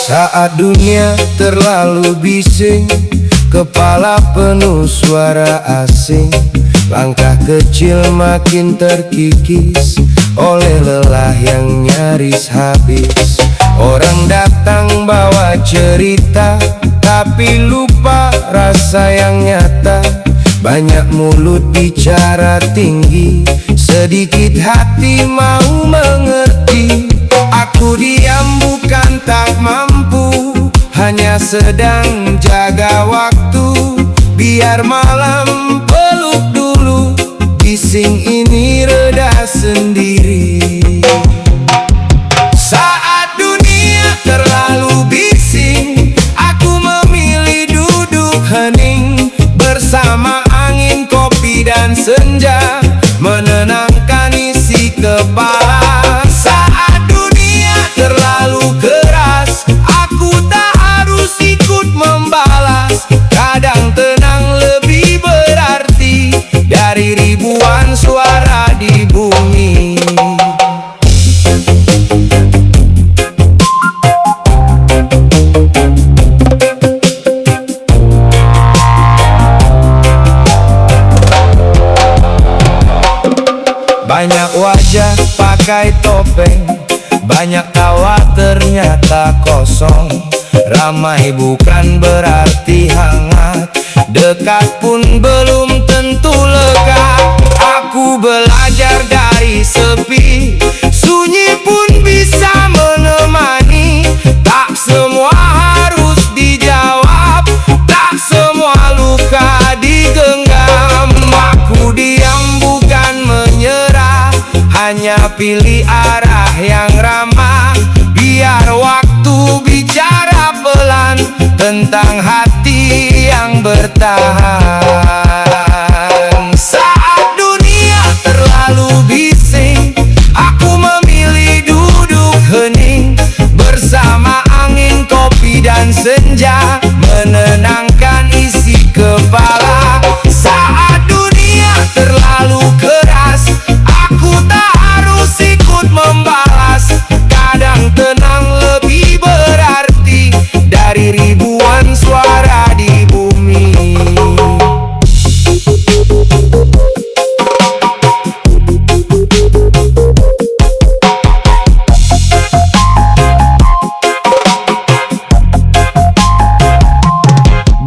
Saat dunia terlalu bising, kepala penuh suara asing, langkah kecil makin terkikis oleh lelah yang nyaris habis. Orang datang bawa cerita, tapi lupa rasa yang nyata. Banyak mulut bicara tinggi, sedikit hati mau mengerti. Aku diam bukan tak mampu, hanya sedang jaga waktu. Biar malam peluk dulu, bising ini reda sendiri. Saat dunia terlalu bising, aku memilih duduk hening bersama angin, kopi dan senja, menenangkan isi kepala. Saat dunia terlalu keras, aku tak harus ikut membalas. Kadang tenang lebih berarti dari ribuan suara di bumi. Banyak wajah pakai topeng, banyak tawa ternyata kosong. Ramai bukan berarti hangat, dekat pun belum tentu lega. Aku belajar dari sepi, sunyi pun bisa menemani. Tak semua harus dijawab, tak semua luka digenggam. Aku diam bukan menyerah, hanya pilih arah yang ramah. Biar waktu bicara pelan tentang hati yang bertahan. Saat dunia terlalu bising, aku memilih duduk hening bersama angin, kopi dan senja, menenangkan isi kepala. Saat dunia terlalu keras, aku tak harus ikut membalas. Kadang tenang lebih berarti dari ribuan suara di bumi.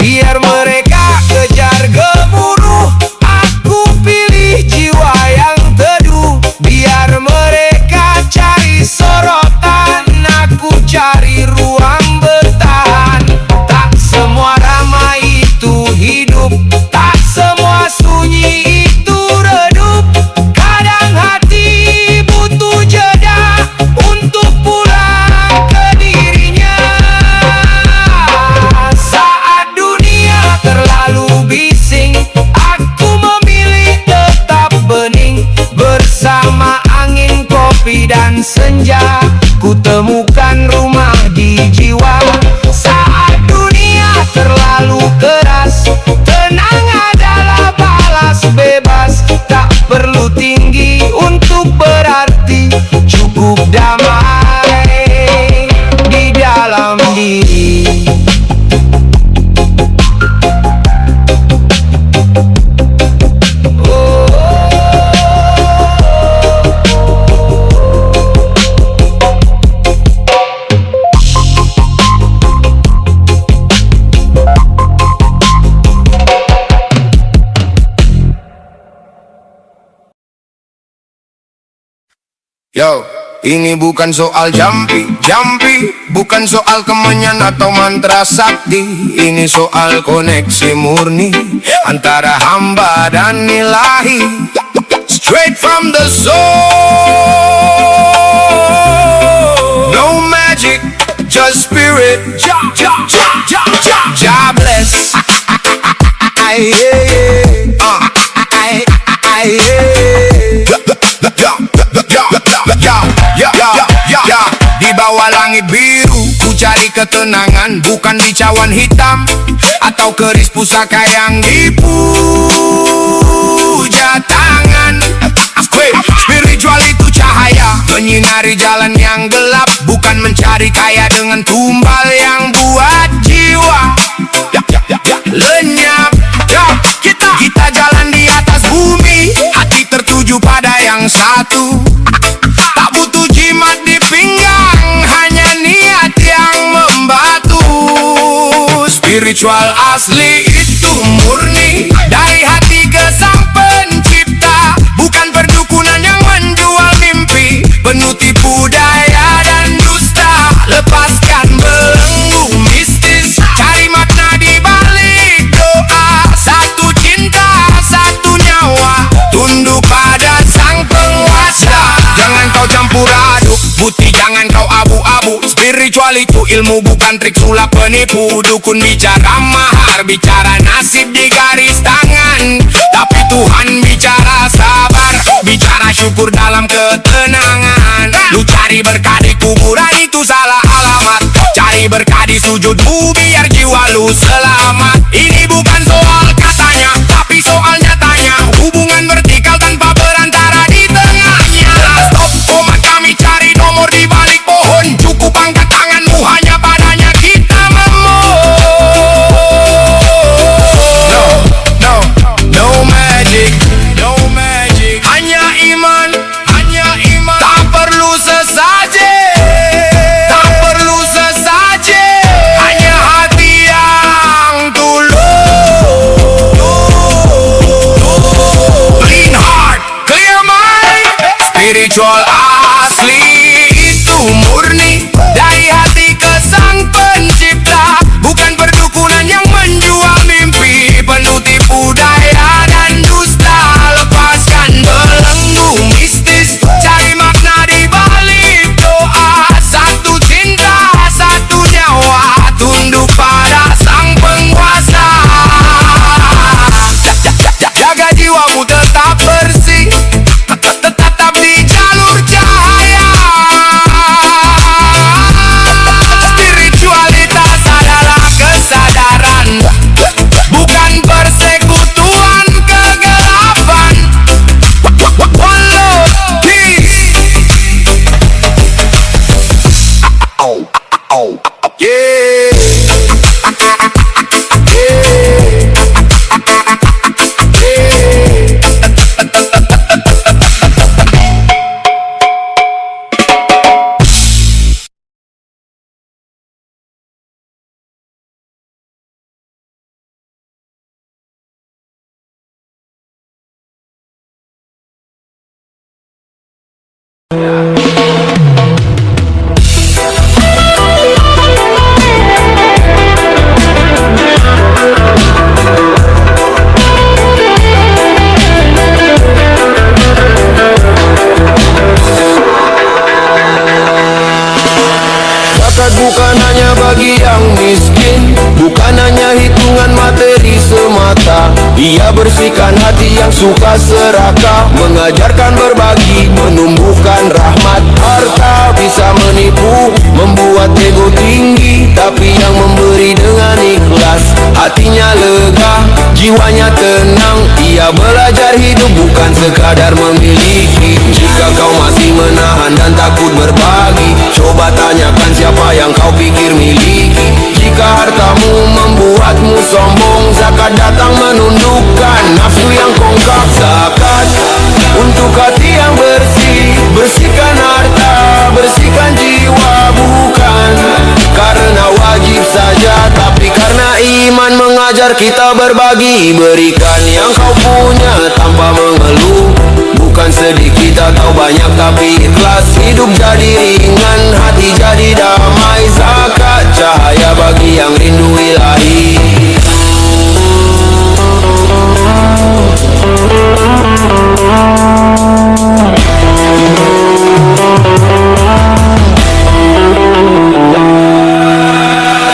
Biar mereka kejar gemuruh, aku pilih jiwa yang teduh. Biar mereka cari sorotan, aku cari ruang bertahan. Tak semua ramai itu hidup, tak semua sunyi itu redup. Kadang hati butuh jeda untuk pulang ke dirinya. Saat dunia terlalu bising, aku memilih tetap bening bersama angin, kopi dan senja. Ku temukan rumah di jiwa. Saat dunia terlalu keras, tenang adalah balas. Bebas tak perlu tinggi untuk berarti, cukup damai di dalam diri. Yo, ini bukan soal jampi, bukan soal kemenyan atau mantra sakti. Ini soal koneksi murni antara hamba dan ilahi. Straight from the soul, no magic, just spirit. God bless. Di bawah langit biru, ku cari ketenangan, bukan di cawan hitam atau keris pusaka yang dipuja tangan. Spiritual itu cahaya menyinari jalan yang gelap, bukan mencari kaya dengan tumbal yang buat jiwa lenyap. Kita jalan di atas bumi, hati tertuju pada yang satu. Tak butuh jimat di pinggang, hanya niat yang membatu. Spiritual asli itu murni dari hati ke sang pencipta, bukan perdukunan yang menjual mimpi, penuh tipu daya dan dusta. Lepaskan belenggu mistis, cari makna di balik doa. Satu cinta, satu nyawa, tunduk pada sang penguasa. Jangan kau campur aduk, putih jangan kau abu-abu. Spiritual itu ilmu, bukan trik sulap penipu. Dukun bicara mahar, bicara nasib di garis tangan, tapi Tuhan bicara sabar, bicara syukur dalam ketenangan. Lu cari berkah di kuburan itu salah alamat, cari berkah di sujudmu biar jiwa lu selamat. Ini bukan soal katanya, tapi soal nyatanya, hubungan vertikal tanpa berantara di tengahnya. Stop komat kami cari nomor di balik pohon, cukup angkat tanganmu, hanya padanya kita memohon. No magic, hanya iman, tak perlu sesajen, hanya hati yang tulus. Clean heart, clear mind, spiritual asli itu murni dari hati ke sang pencipta, bukan perdukunan yang menjual mimpi, penuh tipu daya dan dusta. Lepaskan belenggu mistis, cari makna di balik doa. Satu cinta, satu nyawa, tunduk pada sang penguasa. Jaga jiwamu tetap bersih, tetap di jalur cahaya. Spiritualitas adalah kesadaran, bukan persekutuan kegelapan. One love, peace. Yeah. Zakat bukan hanya bagi yang miskin, bukan hanya hitungan materi semata. Ia bersihkan hati yang suka serakah, mengajarkan berbagi, menumbuhkan rahmat. Harta bisa menipu, membuat ego tinggi, tapi yang memberi dengan ikhlas, hatinya lega, jiwanya tenang. Ia belajar hidup bukan sekadar memiliki. Jika kau masih menahan dan takut berbagi, coba tanyakan siapa yang kau pikir miliki. Jika hartamu membuatmu sombong, zakat datang menundukkan nafsu yang kongkak. Zakat untuk hati yang bersih, bersihkan harta, bersihkan jiwa, bukan karena wajib saja, tapi karena iman mengajar kita berbagi. Berikan yang kau punya tanpa mengeluh, bukan sedikit atau banyak tapi ikhlas. Hidup jadi ringan, hati jadi damai. Zakat cahaya bagi yang rindu ilahi.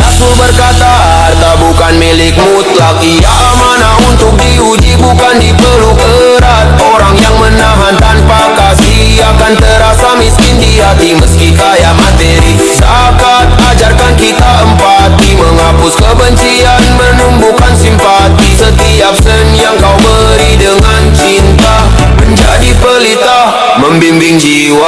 Rasul berkata, harta bukan milik mutlak, ia amanah untuk diuji, bukan dipeluk erat. Orang yang menahan tanpa kasih akan terasa miskin di hati meski kaya materi. Zakat ajarkan kita empati, menghapus kebencian, menumbuhkan simpati. Setiap sen yang kau beri dengan cinta menjadi pelita, membimbing jiwa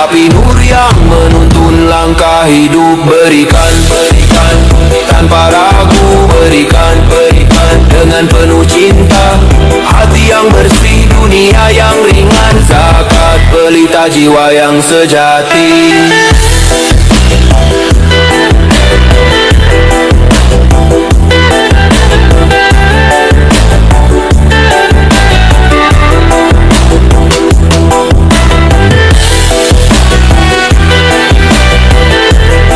Tapi nur yang menuntun langkah hidup. Berikan, berikan, tanpa ragu. Berikan, berikan, dengan penuh cinta. Hati yang bersih, dunia yang ringan. Zakat pelita jiwa yang sejati.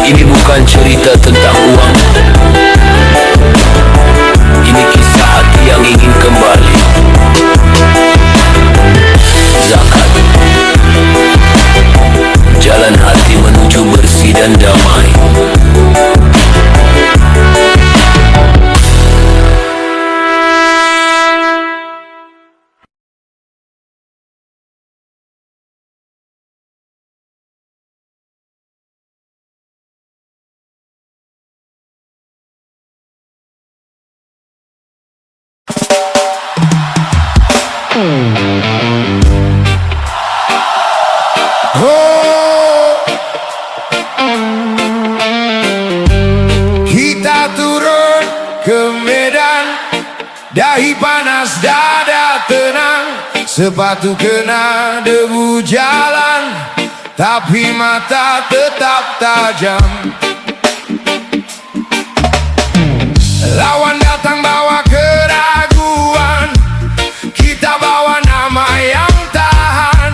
Ini bukan cerita tentang uang. Ini kisah hati yang ingin kembali. Zakat, jalan hati menuju bersih dan damai. Kita turun ke medan, dahi panas, dada tenang. Sepatu kena debu jalan, tapi mata tetap tajam. Lawan datang bawa keraguan, kita bawa nama yang tahan.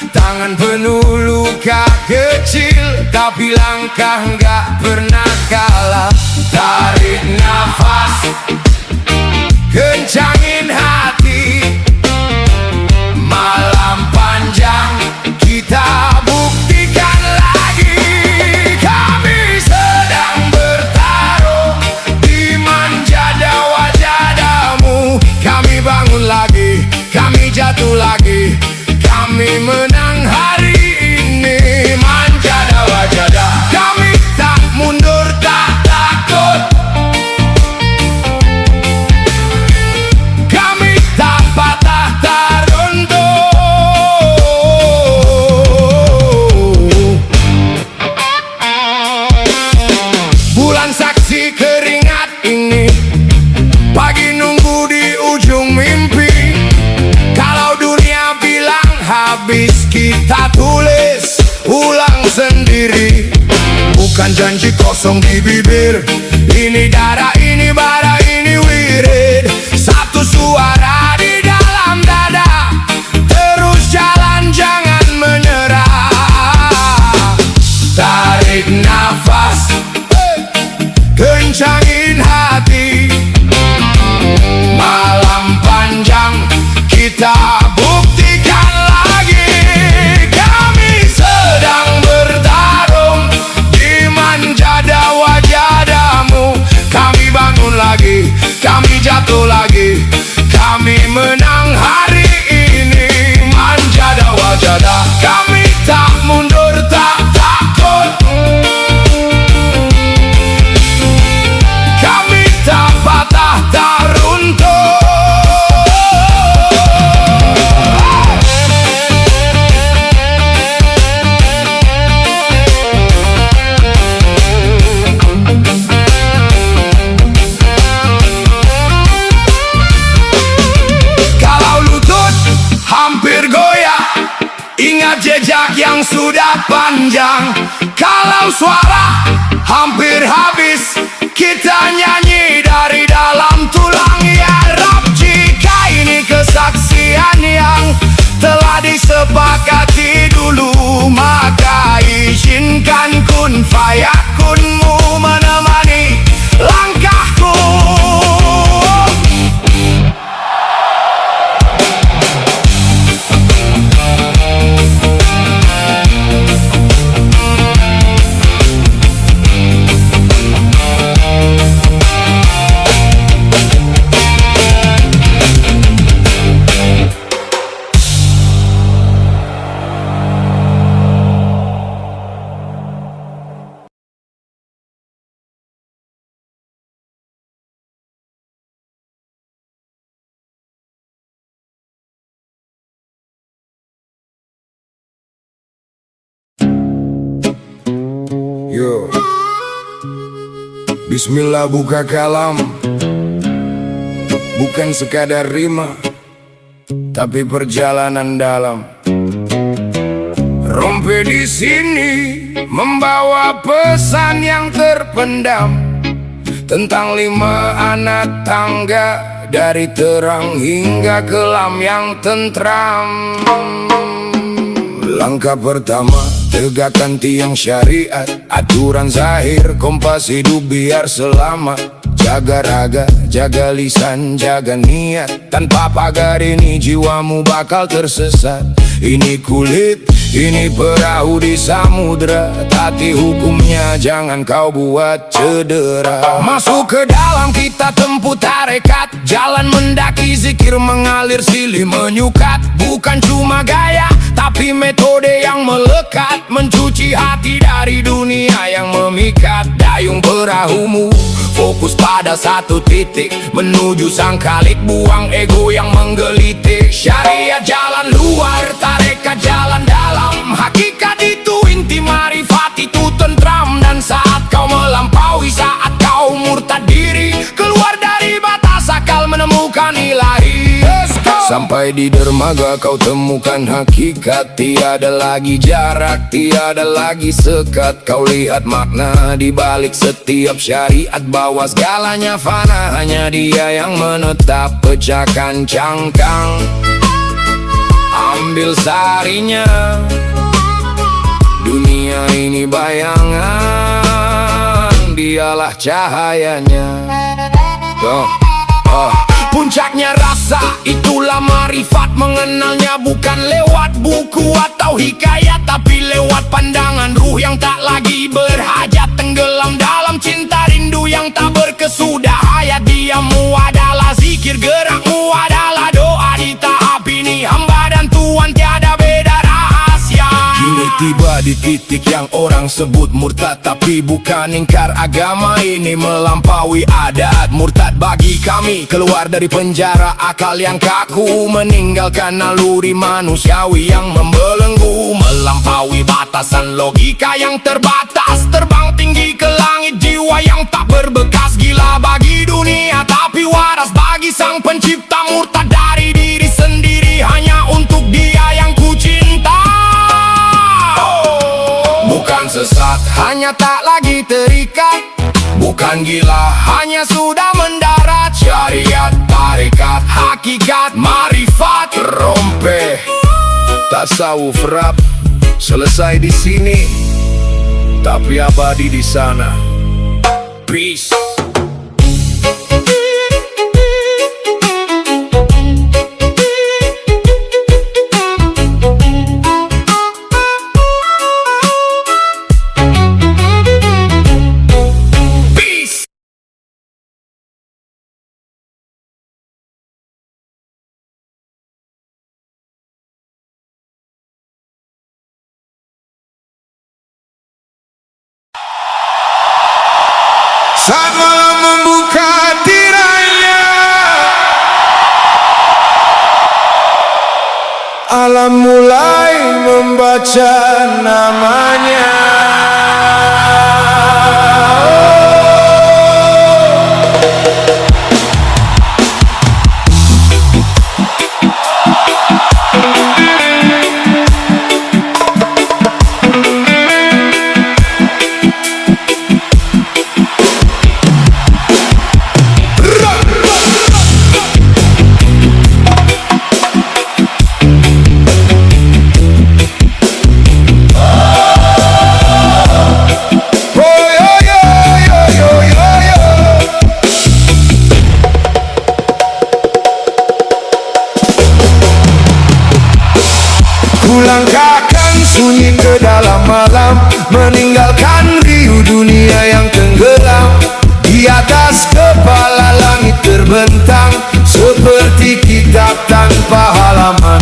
Tangan penuh luka kecil, tapi langkah nggak pernah kalah. Tarik nafas, kencangin hati. Malam panjang, kita buktikan lagi. Kami sedang bertarung di manja wajadamu. Kami bangun lagi, kami jatuh lagi. Kami menang hari ini. Manjada wajada, kami tak mundur, tak takut. Kami tak patah, tak runtuh. Bulan saksi keringat ini, pagi nunggu di ujung mimpi. Kalau dunia bilang habis, kita tulis ulang sendiri. Bukan janji kosong di bibir. Ini darah, ini bara, ini wirid. Satu suara di dalam dada. Terus jalan, jangan menyerah. Tarik nafas, kencangin hati. Malam panjang, kita buktikan lagi. Kami sedang bertarung di manjada wajadamu. Kami bangun lagi, kami jatuh lagi. Kami menang hari ini. Manjada wajada, kami tak mundur, tak takut. Kami tak patah, tak runtuh. Kalau lutut hampir goyah, ingat jejak yang sudah panjang. Kalau suara hampir habis, kita nyanyi dari dalam tulang. Ya Rab, jika ini kesaksian yang telah disepakati dulu, maka izinkan kun fayakunmu menemani langkahku. Yo, Bismillah buka kalam, bukan sekadar rima, tapi perjalanan dalam. Rompe di sini membawa pesan yang terpendam tentang 5 anak tangga, dari terang hingga kelam yang tentram. Langkah pertama, tegakkan tiang syariat, aturan zahir, kompas hidup biar selamat. Jaga raga, jaga lisan, jaga niat, tanpa pagar ini jiwamu bakal tersesat. Ini kulit, ini perahu di samudra, taati hukumnya jangan kau buat cedera. Masuk ke dalam kita tempuh tarekat, jalan mendaki zikir mengalir silih menyukat. Bukan cuma gaya, tapi metode yang melekat, mencuci hati dari dunia yang memikat. Dayung perahumu fokus pada satu titik, menuju sang Khalik, buang ego yang menggelitik. Syariat jalan luar, tarekat jalan dalam, hakikat itu inti, marifat itu tentram. Dan saat kau melampaui, saat kau murtad diri, keluar dari batas akal menemukan ilahi. Sampai di dermaga kau temukan hakikat, tiada lagi jarak, tiada lagi sekat. Kau lihat makna di balik setiap syariat, bahwa segalanya fana, hanya Dia yang menetap. Pecahkan cangkang, ambil sarinya, dunia ini bayangan, Dialah cahayanya. Puncaknya rasa, itulah marifat, mengenalnya bukan lewat buku atau hikayat, tapi lewat pandangan ruh yang tak lagi berhajat, tenggelam dalam cinta rindu yang tak berkesudah. Hayat diammu adalah zikir, gerakmu adalah doa, di tahap ini hamba dan Tuhan tiada beda rahasia. Kini tiba di titik yang orang sebut murtad, tapi bukan ingkar agama, ini melampaui adat. Murtad bagi kami, keluar dari penjara akal yang kaku, meninggalkan naluri manusiawi yang membelenggu, melampaui batasan logika yang terbatas, terbang tinggi ke langit jiwa yang tak berbekas. Gila bagi dunia tapi waras bagi sang pencipta, murtad dari diri sendiri hanya untuk Dia yang ku cinta. Bukan sesat, hanya tak lagi terikat, bukan gila, hanya sudah mendarat. Syariat, tarekat, hakikat, marifat, rompe, tasawuf rap, selesai di sini, tapi abadi di sana. Peace. Saat malam membuka tirainya, alam mulai membaca namanya. Kulangkahkan sunyi ke dalam malam, meninggalkan riuh dunia yang tenggelam. Di atas kepala langit terbentang, seperti kitab tanpa halaman.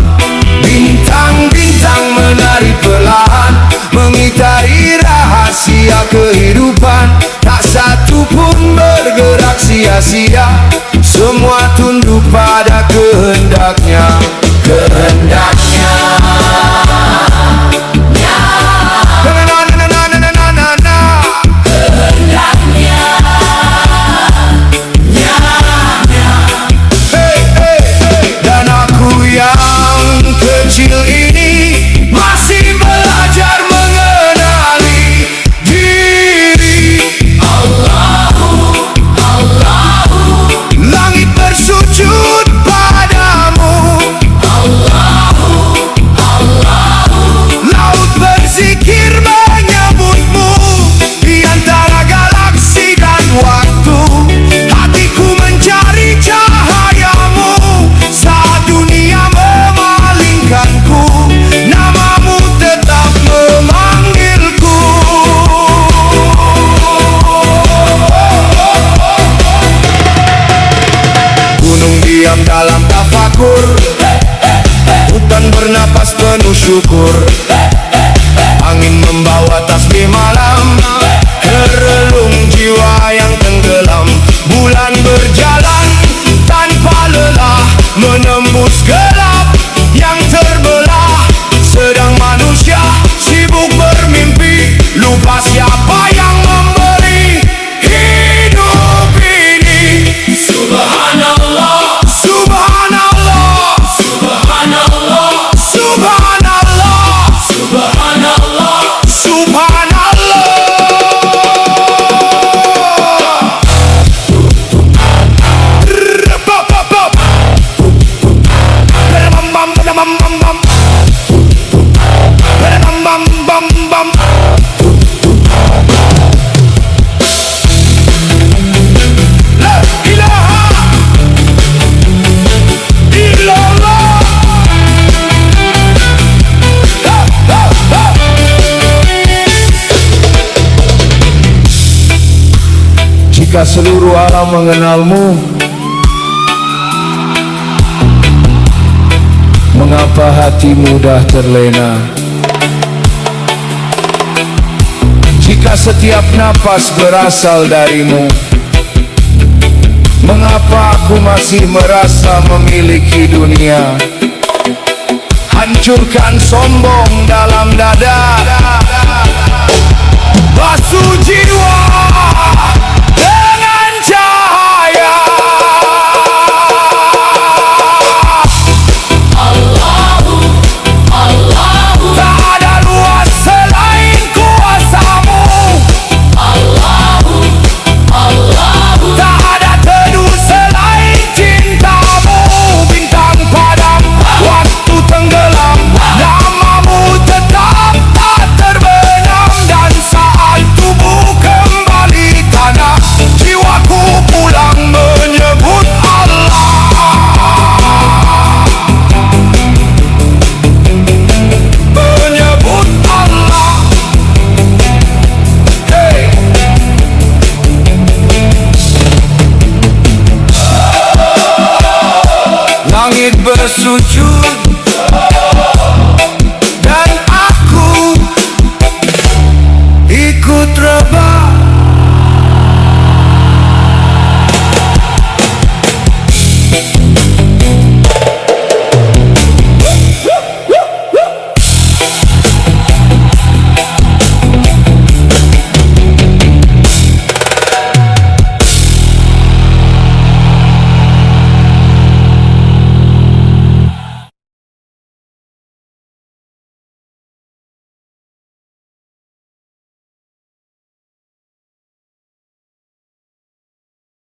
Bintang-bintang menari perlahan, mengitari rahasia kehidupan. Tak satu pun bergerak sia-sia, semua tunduk pada kehendaknya. Kehendaknya. Na na na na na na na na. bersyukur. Angin membawa tasbih malam ke relung jiwa yang tenggelam. Bulan berjalan tanpa lelah menembus gelap yang terbelah. Sedang manusia sibuk bermimpi, lupa siapa yang memberi hidup ini. Subhanallah, subhanallah, subhanallah, subhanallah, subhanallah, subhanallah. La ilaha illallah. Jika seluruh alam mengenalmu, mengapa hati mudah terlena? Jika setiap napas berasal darimu, mengapa aku masih merasa memiliki dunia? Hancurkan sombong dalam dada, basuh jiwa dengan cahaya. Tak ada luas selain kuasamu. Tak ada teduh selain cintamu. Bintang padam, waktu tenggelam, namamu tetap tak terbenam. Dan saat tubuh kembali tanah, jiwaku pulang menyebut Allah. Menyebut Allah. Hey. Langit bersujud dan aku ikut rebah.